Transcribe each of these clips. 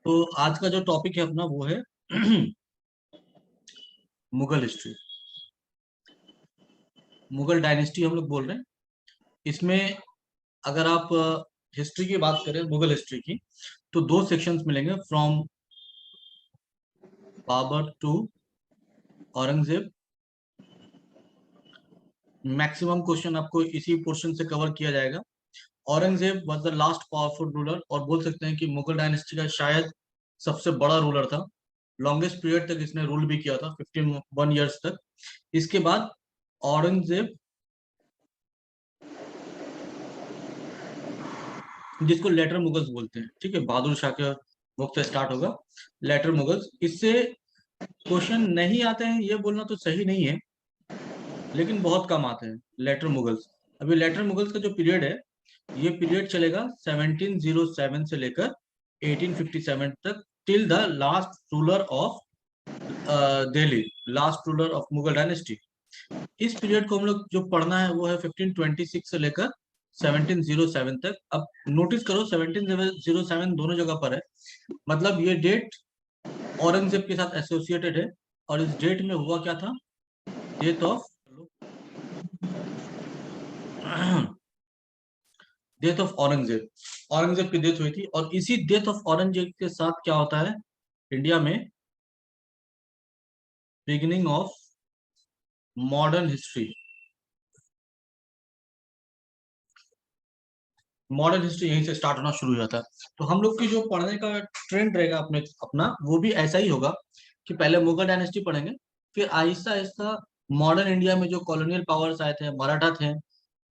तो आज का जो टॉपिक है अपना वो है मुगल हिस्ट्री। मुगल डायनेस्टी हम लोग बोल रहे हैं इसमें। अगर आप हिस्ट्री की बात करें, मुगल हिस्ट्री की, तो दो सेक्शंस मिलेंगे, from Babur to Aurangzeb. Maximum question आपको इसी पोर्शन से कवर किया जाएगा। Aurangzeb was the last powerful ruler, और बोल सकते हैं कि मुगल डायनेस्टी का शायद सबसे बड़ा रूलर था। लॉन्गेस्ट पीरियड तक इसने रूल भी किया था, 51 ईयर्स तक। इसके बाद औरंगजेब, जिसको लेटर मुगल्स बोलते हैं, ठीक है, बहादुर शाह के वक्त से स्टार्ट होगा लेटर मुगल्स। इससे क्वेश्चन नहीं आते हैं ये बोलना तो सही नहीं है, लेकिन बहुत कम आते हैं लेटर मुगल्स। अभी लेटर मुगल्स का जो पीरियड है, ये पीरियड चलेगा 1707 से लेकर 1857 तक, till the last ruler of Delhi, last ruler of Mughal dynasty. इस पीरियड को हम लोग जो पढ़ना है वो है 1526 से लेकर 1707 तक। अब नोटिस करो, 1707 दोनों जगह पर है, मतलब ये डेट औरंगजेब के साथ एसोसिएटेड है। और इस डेट में हुआ क्या था? Death of death of Aurangzeb. Aurangzeb की डेथ हुई थी, और इसी डेथ ऑफ औरंगजेब के साथ क्या होता है इंडिया में? Beginning of modern history. Modern history यहीं से स्टार्ट होना शुरू हो जाता है। तो हम लोग की जो पढ़ने का ट्रेंड रहेगा अपने अपना, वो भी ऐसा ही होगा कि पहले मुगल डायनेस्टी पढ़ेंगे, फिर आहिस्ता आहिस्ता मॉडर्न इंडिया में जो कॉलोनियल पावर्स आए थे, मराठा थे,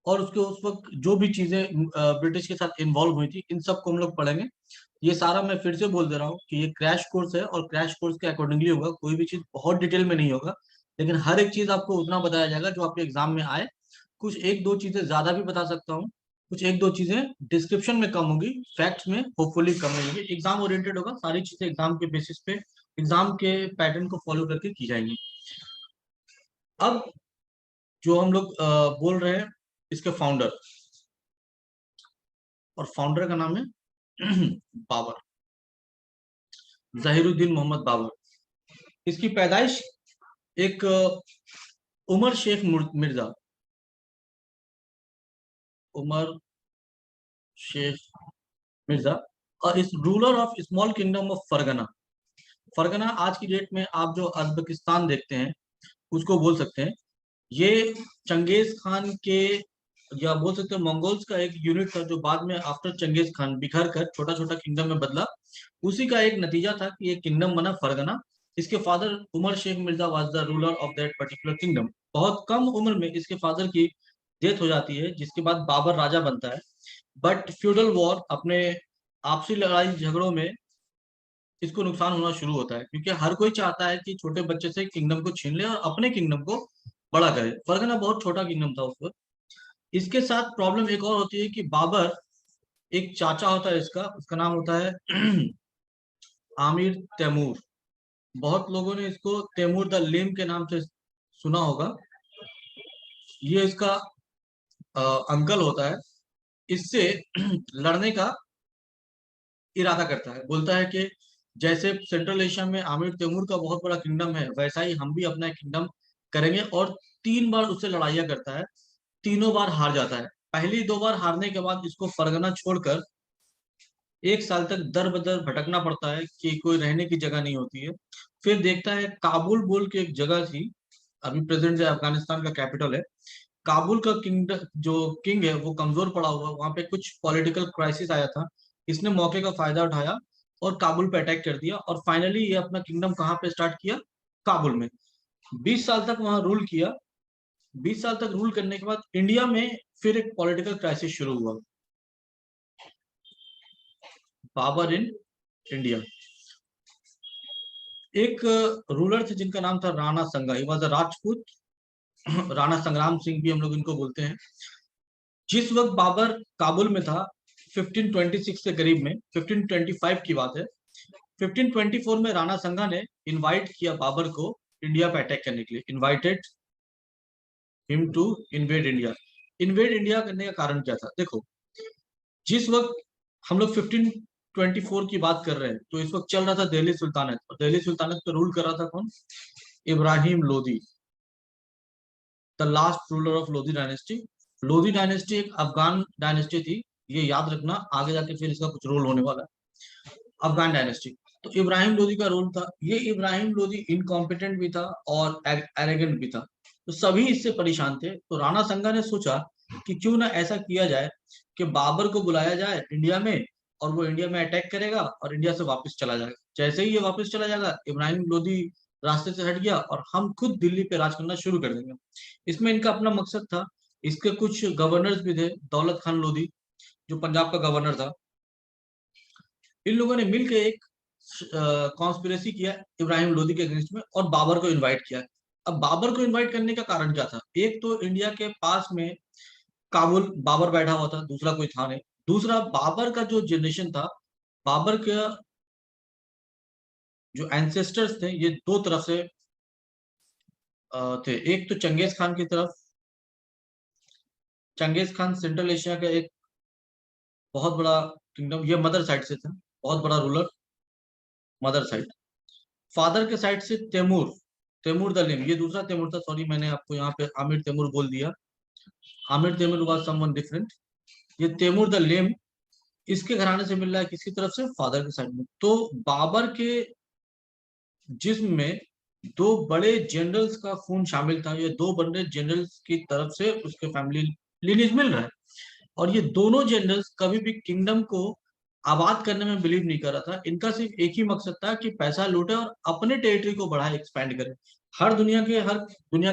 और उसके उस वक्त जो भी चीजें ब्रिटिश के साथ इन्वॉल्व हुई थी, इन सबको हम लोग पढ़ेंगे। ये सारा मैं फिर से बोल दे रहा हूँ कि ये क्रैश कोर्स है, और क्रैश कोर्स के अकॉर्डिंगली होगा, कोई भी चीज बहुत डिटेल में नहीं होगा, लेकिन हर एक चीज आपको उतना बताया जाएगा जो आपके एग्जाम में आए। कुछ एक दो चीजें ज्यादा भी बता सकता हूँ, कुछ एक दो चीजें डिस्क्रिप्शन में कम होगी, फैक्ट्स में होपफुली कम रहेगी। एग्जाम ओरिएंटेड होगा, सारी चीजें एग्जाम के बेसिस पे, एग्जाम के पैटर्न को फॉलो करके की जाएंगी। अब जो हम लोग बोल रहे हैं, इसके फाउंडर, और फाउंडर का नाम है बाबर, जहीरुद्दीन मोहम्मद बाबर। इसकी पैदाइश एक उमर शेख मिर्जा, उमर शेख मिर्जा, और इस ruler of small kingdom of Fergana. Fergana आज की डेट में आप जो अजबकिस्तान देखते हैं उसको बोल सकते हैं। ये चंगेज खान के, या बोल सकते हैं मंगोल्स का एक यूनिट था, जो बाद में आफ्टर चंगेज खान बिखर कर छोटा छोटा किंगडम में बदला। उसी का एक नतीजा था कि ये किंगडम बना फरगना। इसके father Umar Shaikh Mirza was the ruler of that particular kingdom. बहुत कम उम्र में इसके फादर की डेथ हो जाती है, जिसके बाद बाबर राजा बनता है। बट फ्यूडल वॉर, अपने आपसी लड़ाई झगड़ों में इसको नुकसान होना शुरू होता है, क्योंकि हर कोई चाहता है कि छोटे बच्चे से किंगडम को छीन ले और अपने किंगडम को बड़ा करे। फरगना बहुत छोटा किंगडम था उस वक्त। इसके साथ प्रॉब्लम एक और होती है कि बाबर, एक चाचा होता है इसका, उसका नाम होता है आमिर तैमूर। बहुत लोगों ने इसको तैमूर द लेम के नाम से सुना होगा। ये इसका अंकल होता है। इससे लड़ने का इरादा करता है, बोलता है कि जैसे सेंट्रल एशिया में आमिर तैमूर का बहुत बड़ा किंगडम है, वैसा ही हम भी अपना किंगडम करेंगे। और 3 बार उससे लड़ाइयाँ करता है, तीनों बार हार जाता है। पहली 2 बार हारने के बाद इसको फरगना छोड़कर 1 साल तक दर बदर भटकना पड़ता है कि कोई रहने की जगह नहीं होती है। फिर देखता है काबुल बोल के एक जगह थी, अभी प्रेजेंट जो अफगानिस्तान का कैपिटल है। काबुल का किंग, जो किंग है वो कमजोर पड़ा हुआ, वहां पे कुछ पॉलिटिकल क्राइसिस आया था। इसने मौके का फायदा उठाया और काबुल पे अटैक कर दिया, और फाइनली ये अपना किंगडम कहाँ पे स्टार्ट किया? काबुल में। 20 साल तक वहां रूल किया। 20 साल तक रूल करने के बाद इंडिया में फिर एक पॉलिटिकल क्राइसिस शुरू हुआ, बाबर इन इंडिया। एक रूलर थे जिनका नाम था राणा संगा, he was a Rajput. Rana संग्राम सिंह भी हम लोग इनको बोलते हैं। जिस वक्त बाबर काबुल में था, 1526 के करीब में, 1525 की बात है, 1524 में राणा संगा ने इनवाइट किया बाबर को इंडिया पे अटैक करने के लिए, invited him to invade India. Invade India करने का कारण क्या था? देखो, जिस वक्त हम लोग 24 की बात कर रहे हैं, तो इस वक्त चल रहा था दिल्ली सुल्तानत, और दिल्ली सुल्तानत पे रूल कर रहा था कौन? Ibrahim Lodi, the last ruler of Lodhi dynasty. Lodhi dynasty एक अफगान डायनेस्टी थी, ये याद रखना, आगे जाके फिर इसका कुछ रोल होने वाला है। अफगान डायनेस्टी, तो इब्राहिम लोदी का रोल था। ये इब्राहिम लोदी इनकॉम्पिटेंट भी था और एरोगेंट भी था, तो सभी इससे परेशान थे। तो राणा संगा ने सोचा कि क्यों ना ऐसा किया जाए कि बाबर को बुलाया जाए इंडिया में, और वो इंडिया में अटैक करेगा और इंडिया से वापस चला जाएगा। जैसे ही ये वापस चला जाएगा, इब्राहिम लोदी रास्ते से हट गया और हम खुद दिल्ली पे राज करना शुरू कर देंगे। इसमें इनका अपना मकसद था। इसके कुछ गवर्नर्स भी थे, दौलत खान लोधी जो पंजाब का गवर्नर था। इन लोगों ने मिलकर एक कॉन्स्पिरेसी किया इब्राहिम लोदी के अगेंस्ट में, और बाबर को इनवाइट किया। अब बाबर को इनवाइट करने का कारण क्या था? एक तो इंडिया के पास में काबुल बाबर बैठा हुआ था, दूसरा कोई था नहीं। दूसरा, बाबर का जो जनरेशन था, बाबर के जो एंसेस्टर्स थे, ये दो तरफ से थे। एक तो चंगेज खान की तरफ, चंगेज खान सेंट्रल एशिया का एक बहुत बड़ा किंगडम, ये मदर साइड से था, बहुत बड़ा रूलर मदर साइड। फादर के साइड से तैमूर, तैमूर द लिम, ये दूसरा तैमूर था, सॉरी मैंने आपको यहाँ पे आमिर तैमूर बोल दिया, Amir Timur was someone different. ये तैमूर द लिम, इसके घराने से मिल रहा है, किसकी तरफ से? फादर के साइड में। तो बाबर के जिस्म में दो बड़े जनरल्स का खून शामिल था, ये दो बड़े जनरल्स की तरफ से उसके फैमिली लिनेज मिल रहा है। और ये दोनों जनरल्स कभी भी किंगडम को आबाद करने में बिलीव नहीं कर रहा था। इनका सिर्फ एक ही मकसद था कि पैसा लूटे और अपने टेरिटरी को बढ़ाए, एक्सपैंड करे। दुनिया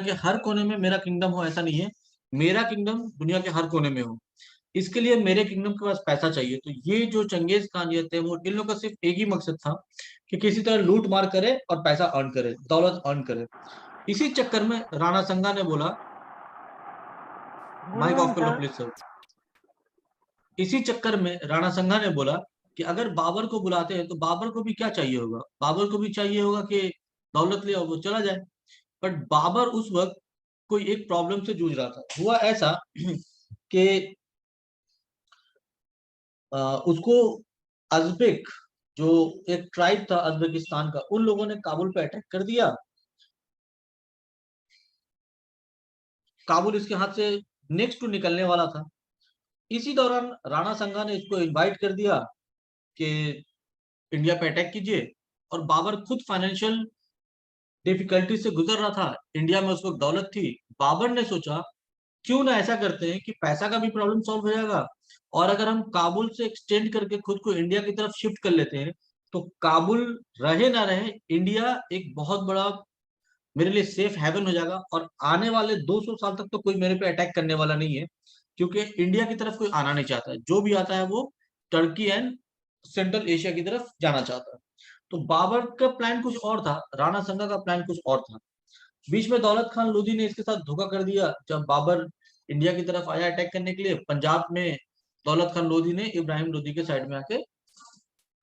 के हर कोने में मेरा किंगडम हो, ऐसा नहीं है। मेरा किंगडम दुनिया के हर कोने में हो, इसके लिए मेरे किंगडम के पास पैसा चाहिए। तो ये जो चंगेज खान, ये तैमूर, इन लोगों का सिर्फ एक ही मकसद था कि किसी तरह लूट मार करे और पैसा अर्न करे, दौलत अर्न करे। इसी चक्कर में राणा संगा ने बोला, माइक ऑफ कर लो सर। Please sir. इसी चक्कर में राणा संगा ने बोला कि अगर बाबर को बुलाते हैं तो बाबर को भी क्या चाहिए होगा? बाबर को भी चाहिए होगा कि दौलत ले और वो चला जाए। बट बाबर उस वक्त कोई एक प्रॉब्लम से जूझ रहा था। हुआ ऐसा कि उसको अजबेक, जो एक ट्राइब था अजबेकिस्तान का, उन लोगों ने काबुल पे अटैक कर दिया। काबुल इसके हाथ से नेक्स्ट टू निकलने वाला था। इसी दौरान राणा संगा ने इसको इनवाइट कर दिया कि इंडिया पे अटैक कीजिए। और बाबर खुद फाइनेंशियल डिफिकल्टी से गुजर रहा था, इंडिया में उस वक्त दौलत थी। बाबर ने सोचा क्यों ना ऐसा करते हैं कि पैसा का भी प्रॉब्लम सॉल्व हो जाएगा, और अगर हम काबुल से एक्सटेंड करके खुद को इंडिया की तरफ शिफ्ट कर लेते हैं, तो काबुल रहे ना रहे, इंडिया एक बहुत बड़ा मेरे लिए सेफ हेवन हो जाएगा। और आने वाले 200 साल तक तो कोई मेरे पे अटैक करने वाला नहीं है, क्योंकि इंडिया की तरफ कोई आना नहीं चाहता है। जो भी आता है वो टर्की एंड सेंट्रल एशिया की तरफ जाना चाहता है। तो बाबर का प्लान कुछ और था, राणा संगा का प्लान कुछ और था। बीच में दौलत खान लोधी ने इसके साथ धोखा कर दिया। जब बाबर इंडिया की तरफ आया अटैक करने के लिए, पंजाब में दौलत खान लोधी ने इब्राहिम लोधी के साइड में आके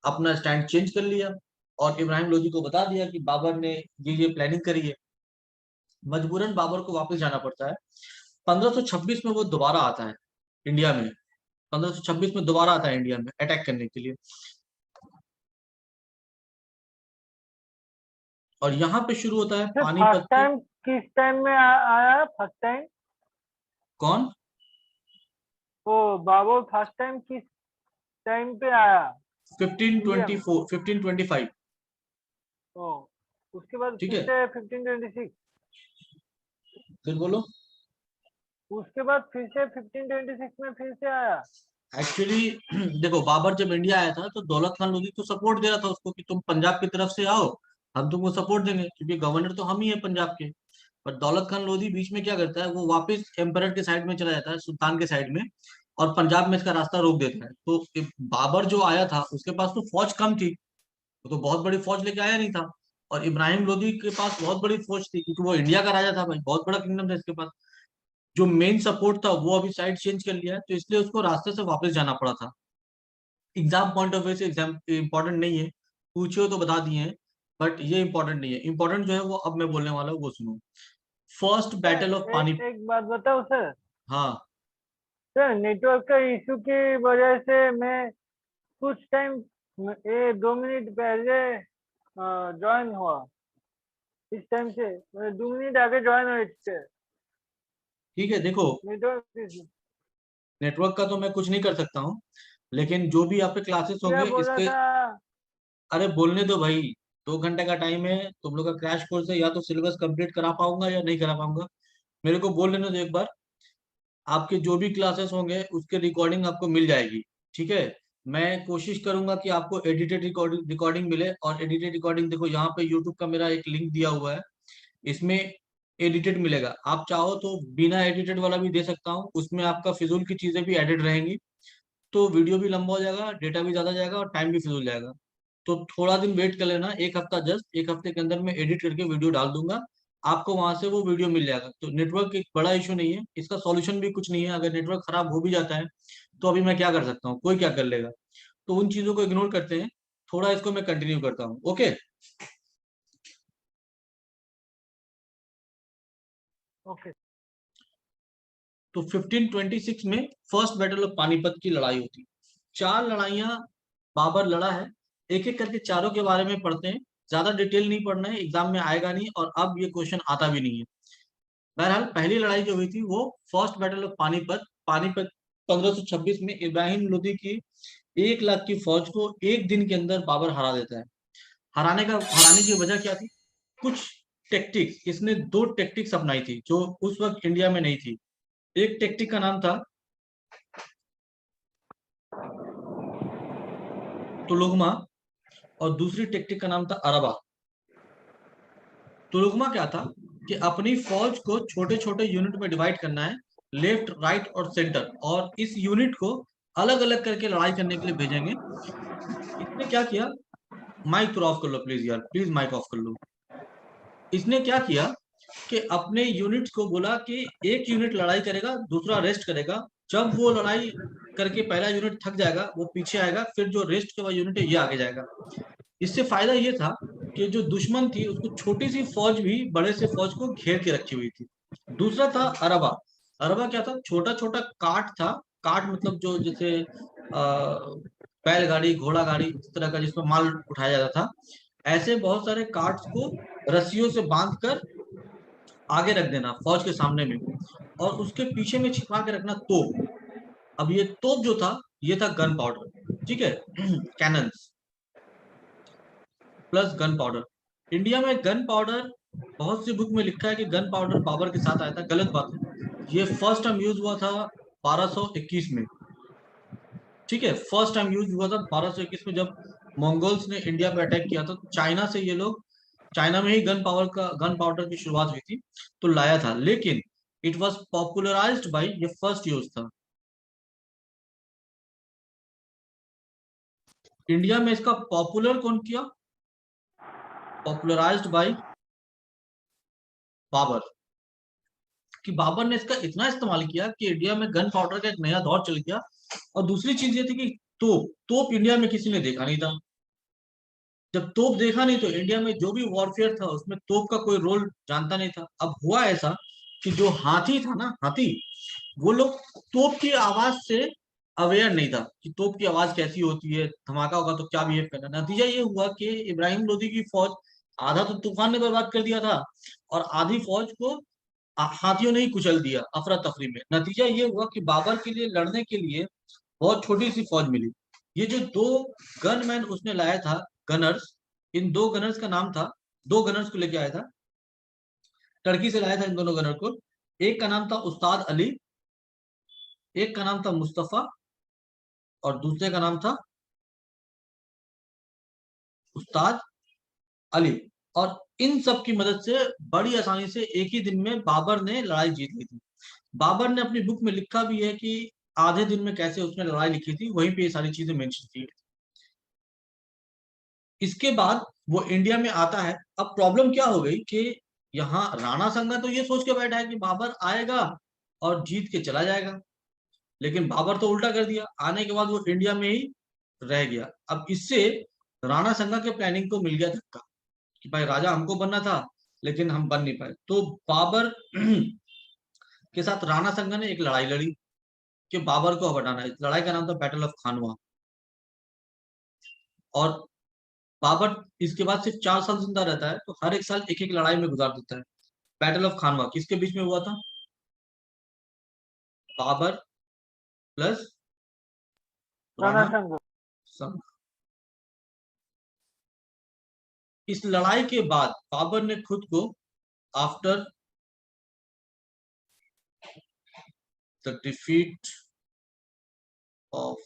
अपना स्टैंड चेंज कर लिया, और इब्राहिम लोधी को बता दिया कि बाबर ने ये प्लानिंग करी है। मजबूरन बाबर को वापस जाना पड़ता है। 1526 में वो दोबारा आता है इंडिया में, 1526 में दोबारा आता है इंडिया में अटैक करने के लिए। और यहाँ पे शुरू होता है फर्स्ट पानीपत के। टाइम किस टाइम में आया फर्स्ट टाइम? कौन? ओ बाबर फर्स्ट टाइम किस टाइम पे आया इंडिया में? 1524, 1525। ओ उसके बाद ठीक फिर है, से 1526, फिर बोलो। उसके बाद फिर से 1526 में फिर से आया। एक्चुअली देखो, बाबर जब इंडिया आया था तो दौलत खान लोधी तो सपोर्ट दे रहा था उसको कि तुम पंजाब की तरफ से आओ, हम तुमको सपोर्ट देंगे, क्योंकि गवर्नर तो हम ही है पंजाब के। पर दौलत खान लोधी बीच में क्या करता है, वो वापस एम्परर के साइड में चला जाता है, सुल्तान के साइड में, और पंजाब में इसका रास्ता रोक देता है। तो बाबर जो आया था उसके पास तो फौज कम थी, वो तो बहुत बड़ी फौज लेके आया नहीं था। और इब्राहिम लोधी के पास बहुत बड़ी फौज थी, क्योंकि वो इंडिया का राजा था भाई, बहुत बड़ा किंगडम था इसके पास। जो मेन सपोर्ट था वो अभी साइड चेंज कर लिया है, तो इसलिए उसको रास्ते से वापस जाना पड़ा था। एग्जाम पॉइंट ऑफ व्यू से एग्जाम इंपॉर्टेंट नहीं है, पूछे हो तो बता दिए हैं, बट ये इंपॉर्टेंट नहीं है। इंपॉर्टेंट जो है वो अब मैं बोलने वाला हूँ, वो सुनो। फर्स्ट बैटल ऑफ सर पानी। एक बात बताओ सर। हाँ। सर नेटवर्क का इशू की वजह से मैं कुछ टाइम ये 2 मिनट पहले ज्वाइन हुआ, इस टाइम से 2 मिनट आगे ज्वाइन हुए थे। ठीक है, देखो नेटवर्क का तो मैं कुछ नहीं कर सकता हूँ, लेकिन जो भी आप पे क्लासेस क्या होंगे बोला इसके, था? अरे बोलने दो भाई, 2 घंटे का टाइम है, तुम लोग का क्रैश कोर्स है, या तो सिलेबस कंप्लीट करा पाऊंगा या नहीं करा पाऊंगा, मेरे को बोल लेने दो एक बार। आपके जो भी क्लासेस होंगे उसके रिकॉर्डिंग आपको मिल जाएगी, ठीक है। मैं कोशिश करूंगा कि आपको एडिटेड रिकॉर्डिंग रिकॉर्डिंग मिले, और एडिटेड रिकॉर्डिंग देखो यहाँ पे यूट्यूब का मेरा एक लिंक दिया हुआ है, इसमें एडिटेड मिलेगा। आप चाहो तो बिना एडिटेड वाला भी दे सकता हूँ, उसमें आपका फिजूल की चीजें भी एडिट रहेंगी, तो वीडियो भी लंबा हो जाएगा, डेटा भी ज्यादा जाएगा और टाइम भी फिजूल जाएगा। तो थोड़ा दिन वेट कर लेना, एक हफ्ता, जस्ट एक हफ्ते के अंदर मैं एडिट करके वीडियो डाल दूंगा, आपको वहां से वो वीडियो मिल जाएगा। तो नेटवर्क एक बड़ा इशू नहीं है, इसका सॉल्यूशन भी कुछ नहीं है, अगर नेटवर्क खराब हो भी जाता है तो अभी मैं क्या कर सकता हूँ, कोई क्या कर लेगा। तो उन चीजों को इग्नोर करते हैं, थोड़ा इसको मैं कंटिन्यू करता हूँ, ओके। ओके। तो 1526 में फर्स्ट बैटल ऑफ पानीपत की लड़ाई होती है। 4 लड़ाइयां बाबर लड़ा है, एक एक करके चारों के बारे में पढ़ते हैं, ज्यादा डिटेल नहीं पढ़ना है, एग्जाम में आएगा नहीं, और अब ये क्वेश्चन आता भी नहीं है। बहरहाल पहली लड़ाई जो हुई थी वो first battle of Panipat. Panipat 1526 में इब्राहिम लोदी की 1 लाख की फौज को एक दिन के अंदर बाबर हरा देता है। हराने की वजह क्या थी? कुछ टेक्टिक्स, इसने 2 टेक्टिक्स अपनाई थी जो उस वक्त इंडिया में नहीं थी। एक टेक्टिक का नाम था तुलुगमा, और दूसरी टेक्टिक का नाम था अरबा। तुलुगमा क्या था कि अपनी फौज को छोटे छोटे यूनिट में डिवाइड करना है, लेफ्ट, राइट और सेंटर, और इस यूनिट को अलग अलग करके लड़ाई करने के लिए भेजेंगे। इसने क्या किया, माइक थोड़ा ऑफ कर लो प्लीज यार, प्लीज माइक ऑफ कर लो। इसने क्या किया कि अपने यूनिट्स को बोला कि एक यूनिट लड़ाई करेगा, दूसरा रेस्ट करेगा, जब वो लड़ाई करके पहला यूनिट थक जाएगा वो पीछे आएगा, फिर जो रेस्ट के बाद यूनिट है ये आगे जाएगा। इससे फायदा ये था कि जो दुश्मन थी उसको छोटी सी फौज भी बड़े से फौज को घेर के रखी हुई थी। दूसरा था अरबा। अरबा क्या था? छोटा छोटा काट था, काट मतलब जो जैसे बैलगाड़ी, घोड़ा गाड़ी, इस तरह का जिसमें माल उठाया जाता था, ऐसे बहुत सारे कार्ड्स को रस्सियों से बांध कर आगे रख देना फौज के सामने में, और उसके पीछे में छिपा के रखना तोप। अब ये तोप जो था ये था गन पाउडर, ठीक है, cannons plus gun powder. India में गन पाउडर, बहुत सी बुक में लिखा है कि गन पाउडर बाबर के साथ आया था, गलत बात है। ये फर्स्ट टाइम यूज हुआ था 1221 में, ठीक है, फर्स्ट टाइम यूज हुआ था 1221 में, जब मंगोल्स ने इंडिया पे अटैक किया था। चाइना से ये लोग, चाइना में ही गन पाउडर की शुरुआत हुई थी, तो लाया था, लेकिन इट वॉज पॉपुलराइज्ड बाई, ये फर्स्ट यूज था इंडिया में। इसका पॉपुलर कौन किया? Popularised by Babur. कि बाबर ने इसका इतना इस्तेमाल किया कि इंडिया में गन पाउडर का एक नया दौर चल गया। और दूसरी चीज ये थी कि तोप, तोप इंडिया में किसी ने देखा नहीं था। जब तोप देखा नहीं तो इंडिया में जो भी वॉरफेयर था उसमें तोप का कोई रोल जानता नहीं था। अब हुआ ऐसा कि जो हाथी था ना, हाथी, वो लोग तोप की आवाज से अवेयर नहीं था कि तोप की आवाज कैसी होती है, धमाका होगा तो क्या बिहेव करना। नतीजा ये हुआ कि इब्राहिम लोदी की फौज, आधा तो तूफान ने बर्बाद कर दिया था, और आधी फौज को हाथियों ने ही कुचल दिया अफरा तफरी में। नतीजा ये हुआ कि बाबर के लिए लड़ने के लिए बहुत छोटी सी फौज मिली। ये जो 2 गनमैन उसने लाया था, गनर्स, इन 2 गनर्स का नाम था, 2 गनर्स को लेके आया था, टर्की से लाया था इन दोनों गनर को। एक का नाम था उस्ताद अली, एक का नाम था मुस्तफा, और दूसरे का नाम था उस्ताद अली। और इन सब की मदद से बड़ी आसानी से एक ही दिन में बाबर ने लड़ाई जीत ली थी। बाबर ने अपनी बुक में लिखा भी है कि आधे दिन में कैसे उसने लड़ाई लिखी थी, वहीं पे ये सारी चीजें मेंशन थी। इसके बाद वो इंडिया में आता है। अब प्रॉब्लम क्या हो गई कि यहाँ राणा संगा तो ये सोच के बैठा है कि बाबर आएगा और जीत के चला जाएगा, लेकिन बाबर तो उल्टा कर दिया, आने के बाद वो इंडिया में ही रह गया। अब इससे राणा संगा के प्लानिंग को मिल गया धक्का कि भाई राजा हमको बनना था लेकिन हम बन नहीं पाए। तो बाबर के साथ राणा संगा ने एक लड़ाई लड़ी कि बाबर को हटाना है। इस लड़ाई का नाम था बैटल ऑफ खानवा। और बाबर इसके बाद सिर्फ 4 साल जिंदा रहता है, तो हर एक साल एक एक लड़ाई में गुजार देता है। बैटल ऑफ खानवा किसके बीच में हुआ था? बाबर प्लस राणा राणा संघ। संघ। इस लड़ाई के बाद बाबर ने खुद को after the defeat of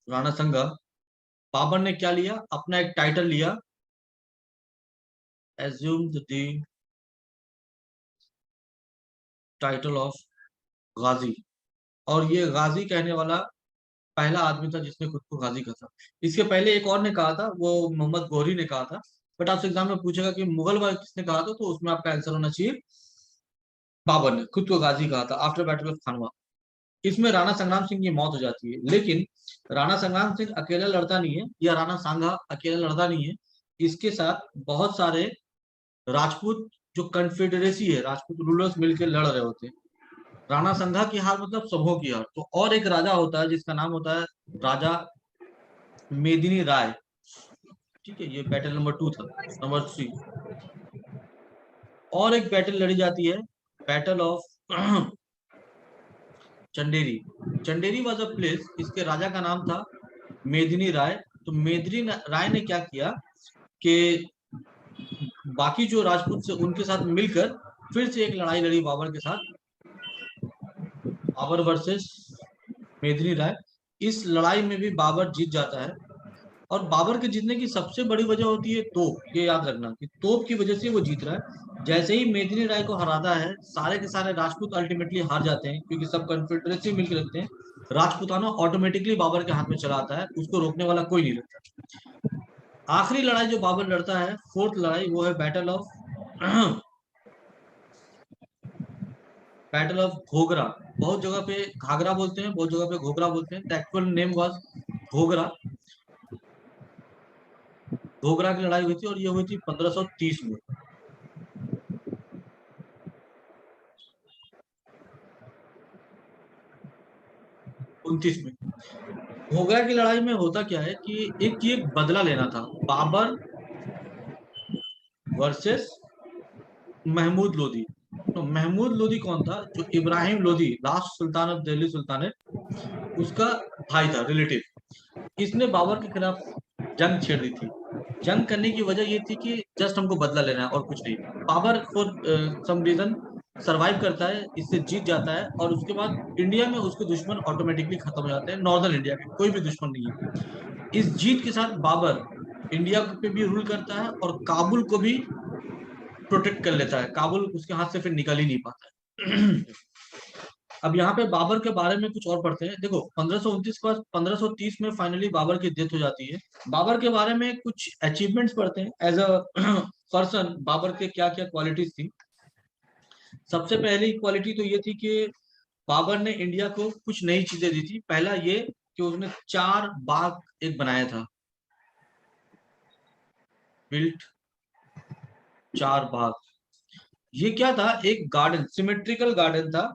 Rana संघा, बाबर ने क्या लिया? अपना एक टाइटल लिया, एज्यूम्ड द टाइटल ऑफ गाजी। और ये गाजी कहने वाला पहला आदमी था जिसने खुद को गाजी कहा था। इसके पहले एक और ने कहा था, वो मोहम्मद गोहरी ने कहा था। बट आपसे एग्जाम में पूछेगा कि मुगल वार किसने कहा था, तो उसमें आपका आंसर होना चाहिए बाबर ने खुद को गाजी कहा था आफ्टर बैटल ऑफ खानवा। इसमें राणा संग्राम सिंह की मौत हो जाती है, लेकिन राणा संग्राम सिंह अकेला लड़ता नहीं है, या राणा सांगा अकेला लड़ता नहीं है। इसके साथ बहुत सारे राजपूत जो कन्फेडरेसी है, राजपूत रूलर्स मिलकर लड़ रहे होते हैं। राणा संघा की हार मतलब सबों की हार। तो और एक राजा होता है जिसका नाम होता है राजा मेदिनी राय। ठीक है, ये बैटल नंबर 2 था। नंबर 3 और एक बैटल लड़ी जाती है, battle of Chanderi. Chanderi was a place, इसके राजा का नाम था मेदिनी राय। तो मेदिनी राय ने क्या किया कि बाकी जो राजपूत से उनके साथ मिलकर फिर से एक लड़ाई लड़ी बाबर के साथ, बाबर वर्सेस मेदिनी राय। इस लड़ाई में भी बाबर जीत जाता है। और बाबर के जीतने की सबसे बड़ी वजह होती है तोप। ये याद रखना कि तोप की वजह से वो जीत रहा है। जैसे ही मेदिनी राय को हराता है, सारे के सारे राजपूत अल्टीमेटली हार जाते हैं, क्योंकि सब कन्फेडरेसी मिलकर रखते हैं। राजपूताना ऑटोमेटिकली बाबर के हाथ में चला आता है, उसको रोकने वाला कोई नहीं रहता। आखिरी लड़ाई जो बाबर लड़ता है, 4th लड़ाई, वो है battle of battle of Ghogra. बहुत जगह पे घाघरा बोलते हैं, बहुत जगह पे घोगरा बोलते हैं। The actual name was Ghogra. Ghogra की लड़ाई हुई थी और ये हुई थी 1530 में। उनतीस में घोगरा की लड़ाई में होता क्या है कि एक बदला लेना था, बाबर वर्सेस महमूद लोदी। तो महमूद लोदी कौन था? जो Ibrahim Lodi, last Sultan of Delhi sultanate, उसका भाई था, रिलेटिव। इसने बाबर के खिलाफ जंग छेड़ दी थी। जंग करने की वजह ये थी कि जस्ट हमको बदला लेना है और कुछ नहीं। Babur for some reason survive करता है, इससे जीत जाता है, और उसके बाद इंडिया में उसके दुश्मन ऑटोमेटिकली खत्म हो जाते हैं। नॉर्दर्न इंडिया के कोई भी दुश्मन नहीं है। इस जीत के साथ बाबर इंडिया पे भी रूल करता है और काबुल को भी प्रोटेक्ट कर लेता है। काबुल उसके हाथ से फिर निकल ही नहीं पाता है। अब यहाँ पे बाबर के बारे में कुछ और पढ़ते हैं। देखो 1529 के बाद 1530 में फाइनली बाबर की डेथ हो जाती है। बाबर के बारे में कुछ अचीवमेंट्स पढ़ते हैं एज अ पर्सन। बाबर के क्या क्या क्वालिटीज थी। सबसे पहली क्वालिटी तो ये थी कि बाबर ने इंडिया को कुछ नई चीजें दी थी। पहला ये कि उसने 4 बाग एक बनाया था, बिल्ट 4 बाग। ये क्या था? एक गार्डन, सिमेट्रिकल गार्डन था।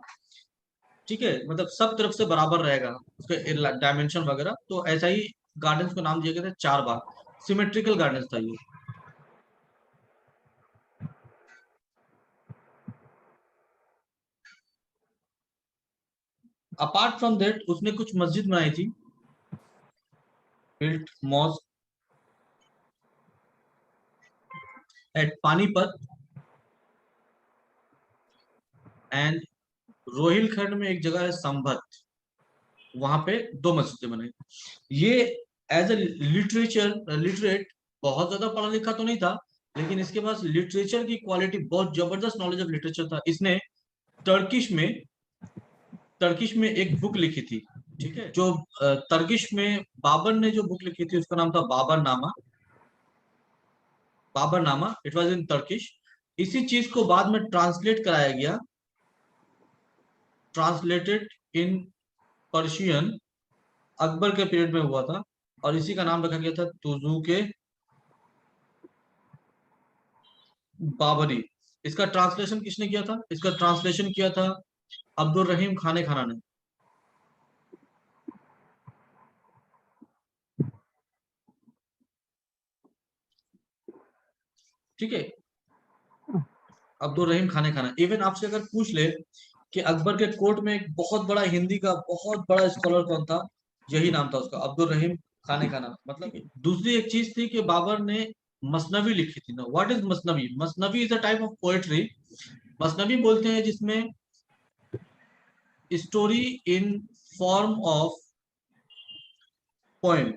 ठीक है, मतलब सब तरफ से बराबर रहेगा उसके डायमेंशन वगैरह। तो ऐसा ही गार्डन्स को नाम दिया गया था 4 बाग। सिमेट्रिकल गार्डन्स था ये। अपार्ट फ्रॉम दैट उसने कुछ मस्जिद बनाई थी, built mosque at Panipat and Rohilkhand में एक जगह है संभत, वहां पे 2 मस्जिदें बनाई। ये एज ए लिटरेट बहुत ज्यादा पढ़ा लिखा तो नहीं था, लेकिन इसके पास लिटरेचर की क्वालिटी, बहुत जबरदस्त नॉलेज ऑफ लिटरेचर था। इसने टर्किश में टर्किश में एक बुक लिखी थी। ठीक है, जो तर्किश में बाबर ने जो बुक लिखी थी उसका नाम था Baburnama. Baburnama, it was in Turkish. इसी चीज को बाद में ट्रांसलेट कराया गया, ट्रांसलेटेड इन पर्शियन, अकबर के पीरियड में हुआ था। और इसी का नाम रखा गया था तुजू के बाबरी। इसका ट्रांसलेशन किसने किया था? इसका ट्रांसलेशन किया था अब्दुल रहीम खाने खाना ने। ठीक है, अब्दुल रहीम खाने खाना। इवन आपसे अगर पूछ ले कि अकबर के कोर्ट में एक बहुत बड़ा हिंदी का बहुत बड़ा स्कॉलर कौन था, यही नाम था उसका, अब्दुल रहीम खाने खाना। मतलब दूसरी एक चीज थी कि बाबर ने मसनवी लिखी थी ना। What is masnavi? Masnavi is a type of poetry. मसनवी बोलते हैं जिसमें story in form of poem,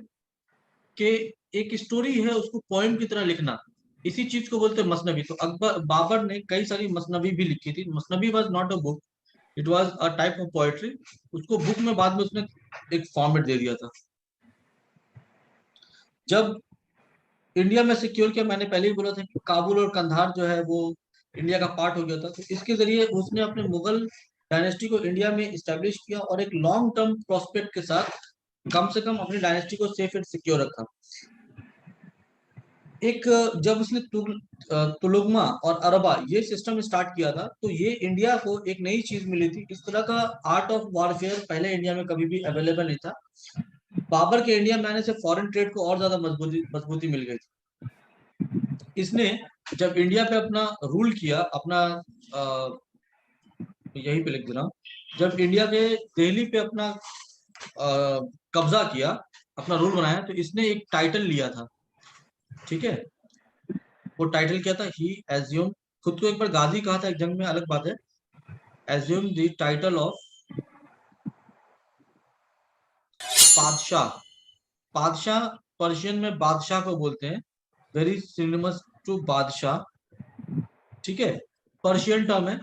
के एक स्टोरी है उसको पोएम की तरह लिखना, इसी चीज को बोलते हैं मसनवी। तो अकबर बाबर ने कई सारी मसनवी भी लिखी थी। Masnavi was not a book, it was a type of poetry. उसको बुक में बाद में उसने एक फॉर्मेट दे दिया था। जब इंडिया में सिक्योर किया, मैंने पहले ही बोला था कि काबुल और कंधार जो है वो इंडिया का पार्ट हो गया था, तो इसके जरिए उसने अपने मुगल डायनेस्टी को इंडिया में इस्टेब्लिश किया और एक लॉन्ग टर्म प्रोस्पेक्ट के साथ कम से कम अपनी डायनेस्टी को सेफ एंड सिक्योर रखा। एक जब उसने तुलुगमा और अरबा ये सिस्टम स्टार्ट किया था, तो ये इंडिया को एक नई चीज मिली थी। इस तरह का आर्ट ऑफ वॉरफेयर पहले इंडिया में कभी भी अवेलेबल नहीं था। बाबर के इंडिया में आने से फॉरेन ट्रेड को और ज्यादा मजबूती मिल गई थी। इसने जब इंडिया पे अपना रूल किया, अपना यहीं पे लिख दे रहा हूँ, जब इंडिया के दिल्ली पे अपना कब्जा किया, अपना रूल बनाया, तो इसने एक टाइटल लिया था, ठीक है। वो टाइटल क्या था? ही एज्यूम, खुद को एक बार गाजी कहा था एक जंग में, अलग बात है। एज्यूम द टाइटल ऑफ बादशाह। बादशाह पर्शियन में बादशाह को बोलते हैं, वेरी सिनोनिमस टू बादशाह, ठीक है, पर्शियन टर्म है।